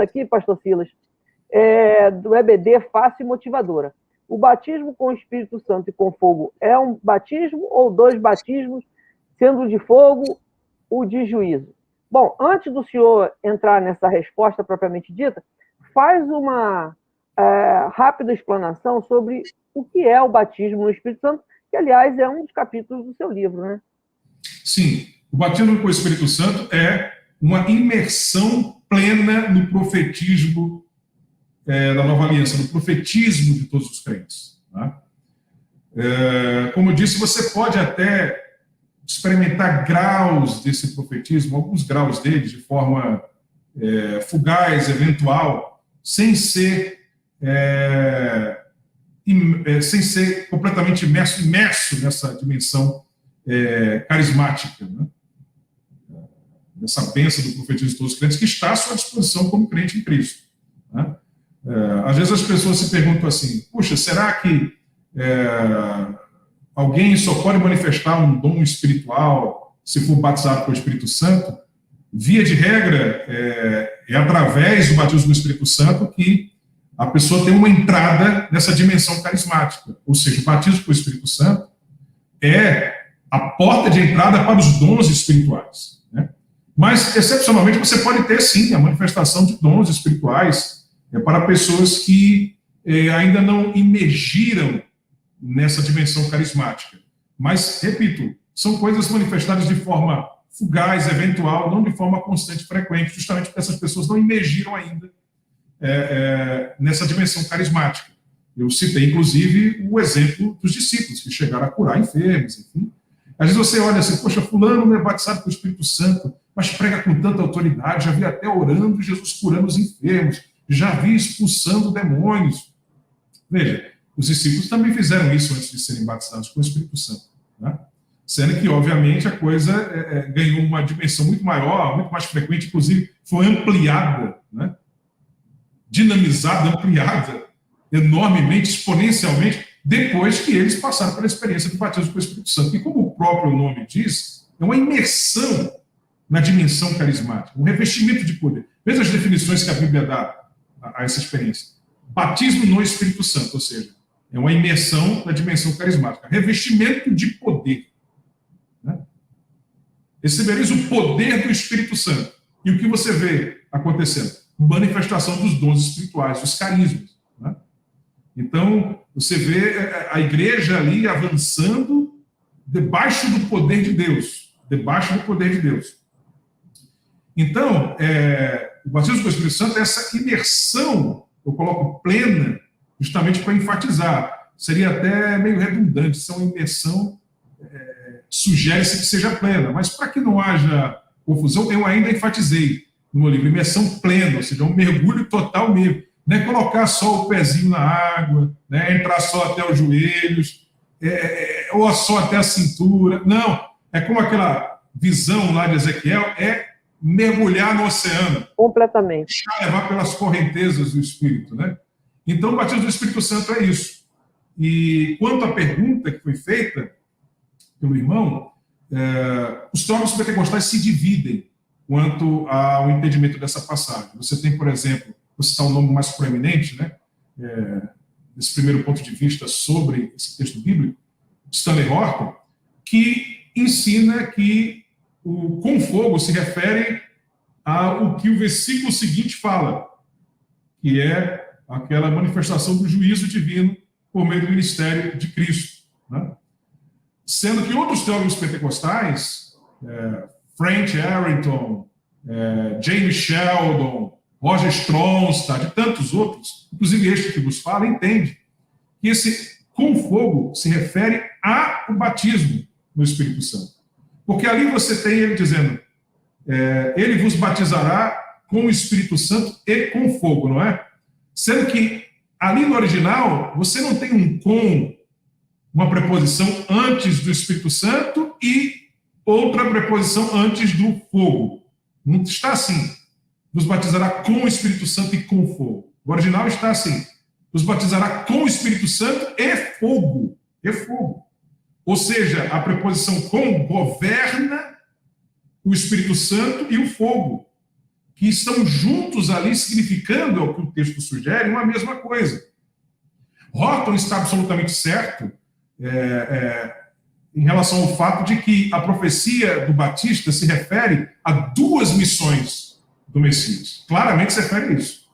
pergunta aqui, pastor Silas, do EBD Fácil e Motivadora. O batismo com o Espírito Santo e com fogo é um batismo ou dois batismos, sendo o de fogo o de juízo? Bom, antes do senhor entrar nessa resposta propriamente dita, faz uma rápida explanação sobre o que é o batismo no Espírito Santo, que, aliás, é um dos capítulos do seu livro, né? Sim, o batismo com o Espírito Santo é uma imersão plena no profetismo da Nova Aliança, no profetismo de todos os crentes. Tá? Como eu disse, você pode até experimentar graus desse profetismo, alguns graus dele, de forma fugaz, eventual, sem ser completamente imerso nessa dimensão carismática, né? Nessa bênção do profetismo de todos os crentes, que está à sua disposição como crente em Cristo. Né? Às vezes as pessoas se perguntam assim, puxa, será que alguém só pode manifestar um dom espiritual se for batizado pelo Espírito Santo? Via de regra, é através do batismo do Espírito Santo que a pessoa tem uma entrada nessa dimensão carismática. Ou seja, o batismo pelo Espírito Santo é a porta de entrada para os dons espirituais. Né? Mas, excepcionalmente, você pode ter, sim, a manifestação de dons espirituais para pessoas que ainda não imergiram nessa dimensão carismática. Mas, repito, são coisas manifestadas de forma fugaz, eventual, não de forma constante e frequente, justamente porque essas pessoas não imergiram ainda nessa dimensão carismática. Eu citei, inclusive, o exemplo dos discípulos, que chegaram a curar enfermos, enfim. Às vezes você olha assim, poxa, fulano não é batizado pelo Espírito Santo, mas prega com tanta autoridade, já vi até orando e Jesus curando os enfermos, já vi expulsando demônios. Veja, os discípulos também fizeram isso antes de serem batizados com o Espírito Santo. Né? Sendo que, obviamente, a coisa ganhou uma dimensão muito maior, muito mais frequente, inclusive foi ampliada, né? Dinamizada, ampliada, enormemente, exponencialmente, depois que eles passaram pela experiência do batismo com o Espírito Santo. E como o próprio nome diz, é uma imersão na dimensão carismática, um revestimento de poder. Veja as definições que a Bíblia dá a essa experiência. Batismo no Espírito Santo, ou seja, é uma imersão na dimensão carismática. Revestimento de poder. Né? Recebereis o poder do Espírito Santo. E o que você vê acontecendo? Manifestação dos dons espirituais, dos carismas. Né? Então, você vê a igreja ali avançando debaixo do poder de Deus. Debaixo do poder de Deus. Então, o batismo com o Espírito Santo é essa imersão, eu coloco plena, justamente para enfatizar. Seria até meio redundante, se é uma imersão, sugere-se que seja plena, mas para que não haja confusão, eu ainda enfatizei no meu livro, imersão plena, ou seja, um mergulho total mesmo. Não é colocar só o pezinho na água, né, entrar só até os joelhos, ou só até a cintura. Não, é como aquela visão lá de Ezequiel, mergulhar no oceano. Completamente. Deixar levar pelas correntezas do Espírito. Né? Então, o batismo do Espírito Santo é isso. E quanto à pergunta que foi feita pelo irmão, os teólogos pentecostais se dividem quanto ao entendimento dessa passagem. Você tem, por exemplo, vou citar o nome mais proeminente, né, desse primeiro ponto de vista sobre esse texto bíblico, Stanley Horton, que ensina que o com fogo se refere ao que o versículo seguinte fala, que é aquela manifestação do juízo divino por meio do ministério de Cristo. Né? Sendo que outros teólogos pentecostais, Frank Harrington, James Sheldon, Roger Stronstadt e tantos outros, inclusive este que vos fala, entende que esse com fogo se refere ao batismo no Espírito Santo. Porque ali você tem ele dizendo, ele vos batizará com o Espírito Santo e com fogo, não é? Sendo que ali no original, você não tem um com, uma preposição antes do Espírito Santo e outra preposição antes do fogo. Não está assim. Vos batizará com o Espírito Santo e com fogo. O original está assim. Vos batizará com o Espírito Santo e fogo. E fogo. Ou seja, a preposição com governa o Espírito Santo e o fogo. que estão juntos ali, significando, é o que o texto sugere, uma mesma coisa. Horton está absolutamente certo em relação ao fato de que a profecia do Batista se refere a duas missões do Messias. Claramente se refere a isso.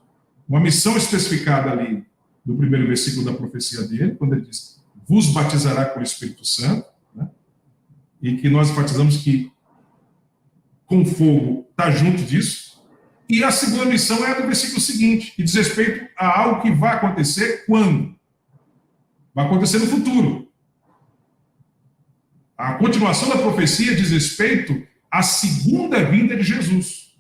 Uma missão especificada ali no primeiro versículo da profecia dele, quando ele diz, vos batizará com o Espírito Santo, né? E que nós enfatizamos que com fogo está junto disso. E a segunda missão é a do versículo seguinte, que diz respeito a algo que vai acontecer quando? Vai acontecer no futuro. A continuação da profecia diz respeito à segunda vinda de Jesus,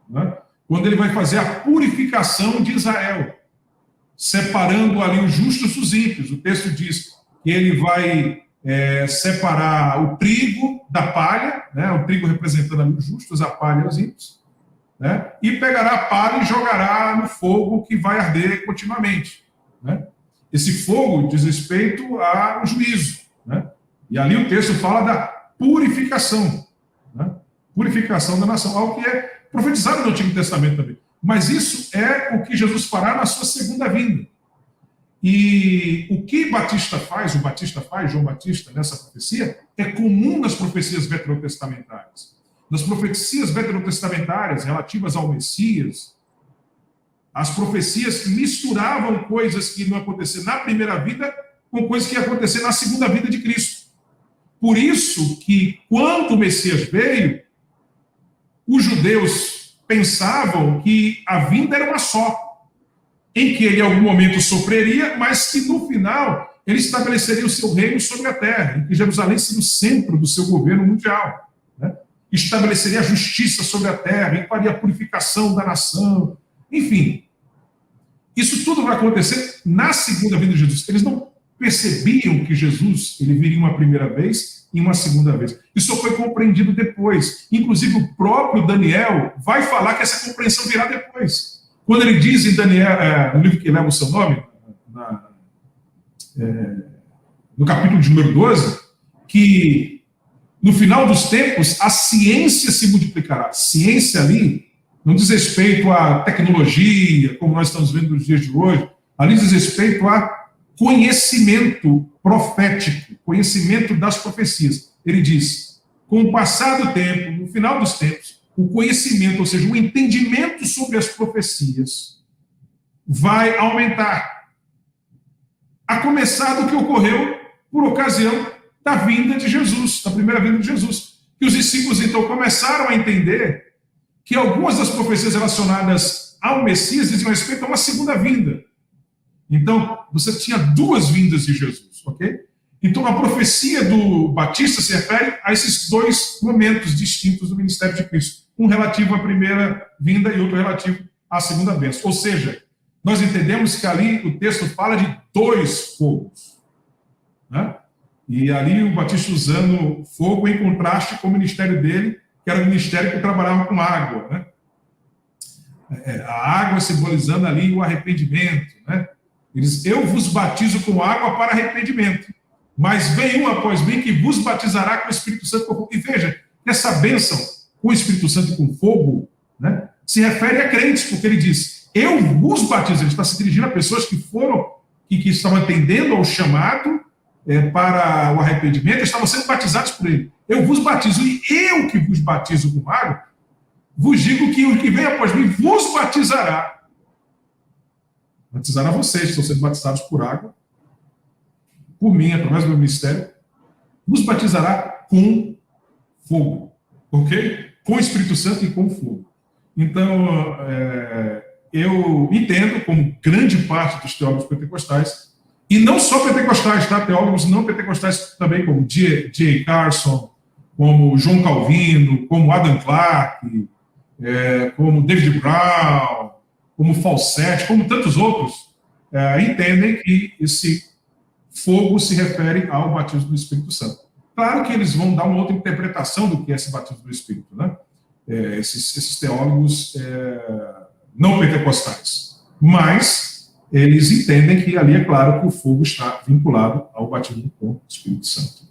né? Quando ele vai fazer a purificação de Israel, separando ali os justos dos ímpios. O texto diz que ele vai separar o trigo da palha, né? O trigo representando ali os justos, a palha os ímpios, né? E pegará a palha e jogará no fogo que vai arder continuamente, né? Esse fogo diz respeito ao juízo, né? E ali o texto fala da purificação, né? Purificação da nação, algo que é profetizado no Antigo Testamento também. Mas isso é o que Jesus fará na sua segunda vinda. E o que o Batista faz, João Batista, nessa profecia, é comum nas profecias veterotestamentárias. Nas profecias veterotestamentárias relativas ao Messias, as profecias misturavam coisas que iam acontecer na primeira vida com coisas que iam acontecer na segunda vida de Cristo. Por isso que, quando o Messias veio, os judeus pensavam que a vinda era uma só, em que ele em algum momento sofreria, mas que no final ele estabeleceria o seu reino sobre a terra, em que Jerusalém seria o centro do seu governo mundial, né? Estabeleceria a justiça sobre a terra, e faria a purificação da nação, enfim. Isso tudo vai acontecer na segunda vinda de Jesus. Eles não percebiam que Jesus ele viria uma primeira vez e uma segunda vez. Isso só foi compreendido depois. Inclusive, o próprio Daniel vai falar que essa compreensão virá depois. Quando ele diz em Daniel, no livro que leva o seu nome, no capítulo de número 12, que no final dos tempos a ciência se multiplicará. Ciência ali não diz respeito à tecnologia, como nós estamos vendo nos dias de hoje, ali diz respeito a conhecimento profético, conhecimento das profecias. Ele diz, com o passar do tempo, no final dos tempos, o conhecimento, ou seja, o entendimento sobre as profecias vai aumentar. A começar do que ocorreu por ocasião da vinda de Jesus, da primeira vinda de Jesus. Que os discípulos, então, começaram a entender que algumas das profecias relacionadas ao Messias diziam respeito a uma segunda vinda. Então, você tinha duas vindas de Jesus, ok? Então, a profecia do Batista se refere a esses dois momentos distintos do ministério de Cristo. Um relativo à primeira vinda e outro relativo à segunda bênção. Ou seja, nós entendemos que ali o texto fala de dois fogos, né? E ali o Batista usando fogo em contraste com o ministério dele, que era o ministério que trabalhava com água, né? A água simbolizando ali o arrependimento, né? Ele diz, eu vos batizo com água para arrependimento, mas vem um após mim que vos batizará com o Espírito Santo. Com fogo. E veja, essa bênção com o Espírito Santo e com fogo, né, se refere a crentes, porque ele diz, eu vos batizo. Ele está se dirigindo a pessoas que foram, que estavam atendendo ao chamado para o arrependimento, estavam sendo batizados por ele. Eu vos batizo, e eu que vos batizo com água, vos digo que o que vem após mim vos batizará. Batizará vocês, que estão sendo batizados por água, por mim, através do meu ministério, vos batizará com fogo, ok? Com o Espírito Santo e com fogo. Então, eu entendo, como grande parte dos teólogos pentecostais, e não só pentecostais, tá? Teólogos não pentecostais também, como J. Carson, como João Calvino, como Adam Clarke, como David Brown, como Falsetti, como tantos outros, entendem que esse fogo se refere ao batismo do Espírito Santo. Claro que eles vão dar uma outra interpretação do que é esse batismo do Espírito, né? Esses teólogos não pentecostais. Mas eles entendem que ali é claro que o fogo está vinculado ao batismo com o Espírito Santo.